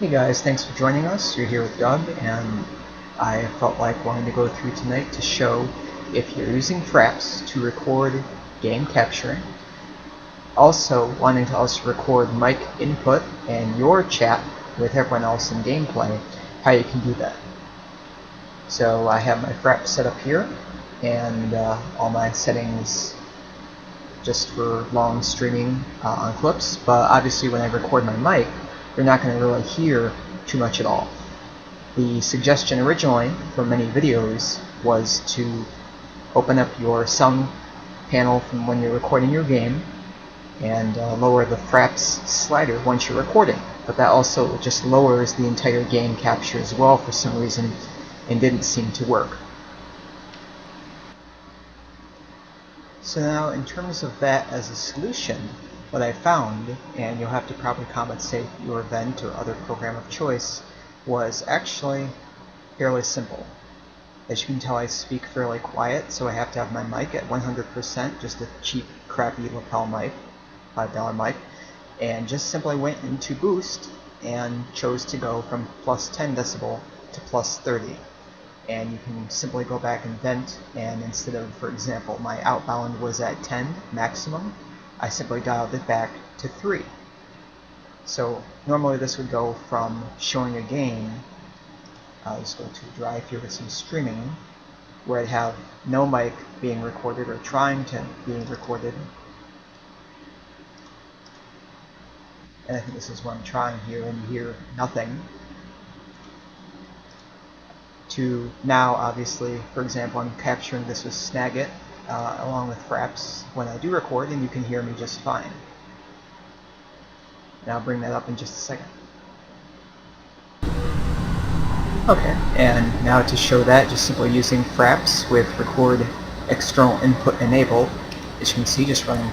Hey guys, thanks for joining us. You're here with Doug, and I felt like wanting to go through tonight to show if you're using Fraps to record game capturing, also wanting to record mic input and your chat with everyone else in gameplay, how you can do that. So I have my Fraps set up here, and all my settings just for long streaming on clips, but obviously when I record my mic, you're not going to really hear too much at all. The suggestion originally for many videos was to open up your sound panel from when you're recording your game and lower the Fraps slider once you're recording, but that also just lowers the entire game capture as well for some reason and didn't seem to work. So now in terms of that as a solution, what I found, and you'll have to probably compensate your event or other program of choice, was actually fairly simple. As you can tell, I speak fairly quiet, so I have to have my mic at 100%, just a cheap, crappy lapel mic, $5 mic, and just simply went into boost and chose to go from plus 10 decibel to plus 30. And you can simply go back and vent, and instead of, for example, my outbound was at 10 maximum, I simply dialed it back to 3. So normally this would go from showing a game, let's go to drive here with some streaming, where I'd have no mic being recorded or trying to being recorded. And I think this is what I'm trying here, and you hear nothing. To now, obviously, for example, I'm capturing this with Snagit along with Fraps when I do record, and you can hear me just fine. And I'll bring that up in just a second. Okay, and now to show that, just simply using Fraps with record external input enabled. As you can see, just running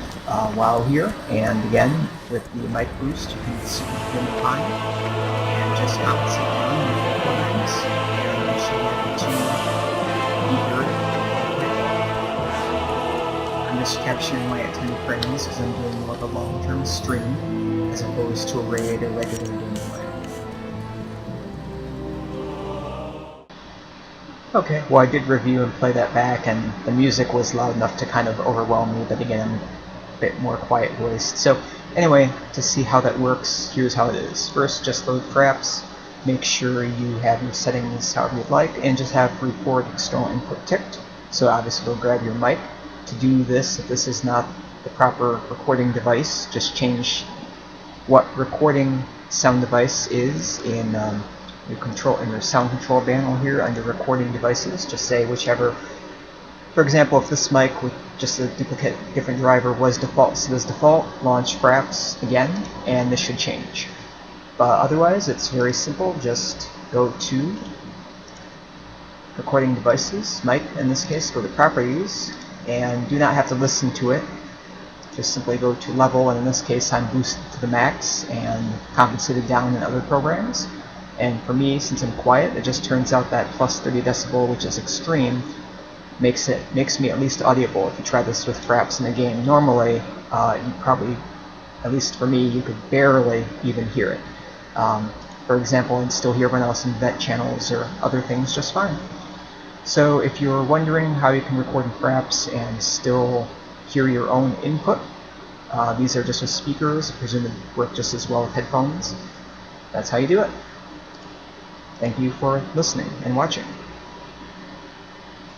while here, and again with the mic boost, you can see the time and just compensate on the programs, and I should be able to be heard. I'm just capturing my at 10 frames because I'm doing more of a long-term stream as opposed to a raid or regular gameplay. Okay, well I did review and play that back, and the music was loud enough to kind of overwhelm me, but again, I'm a bit more quiet voiced. So anyway, to see how that works, here's how it is. First, just load Fraps, make sure you have your settings however you'd like, and just have record external input ticked. So obviously it'll grab your mic. To do this, if this is not the proper recording device, just change what recording sound device is in your sound control panel here under recording devices. Just say whichever. For example, if this mic with just a duplicate different driver was default, so this default, launch Fraps again, and this should change. But otherwise, it's very simple. Just go to recording devices, mic in this case, go to properties, and do not have to listen to it. Just simply go to level, and in this case I'm boosted to the max and compensated down in other programs. And for me, since I'm quiet, it just turns out that plus 30 decibel, which is extreme, makes me at least audible. If you try this with Fraps in a game, normally you probably, at least for me, you could barely even hear it. For example, and still hear everyone else in vent channels or other things just fine. So if you're wondering how you can record in Fraps and still hear your own input, these are just with speakers, presumably work just as well with headphones. That's how you do it. Thank you for listening and watching.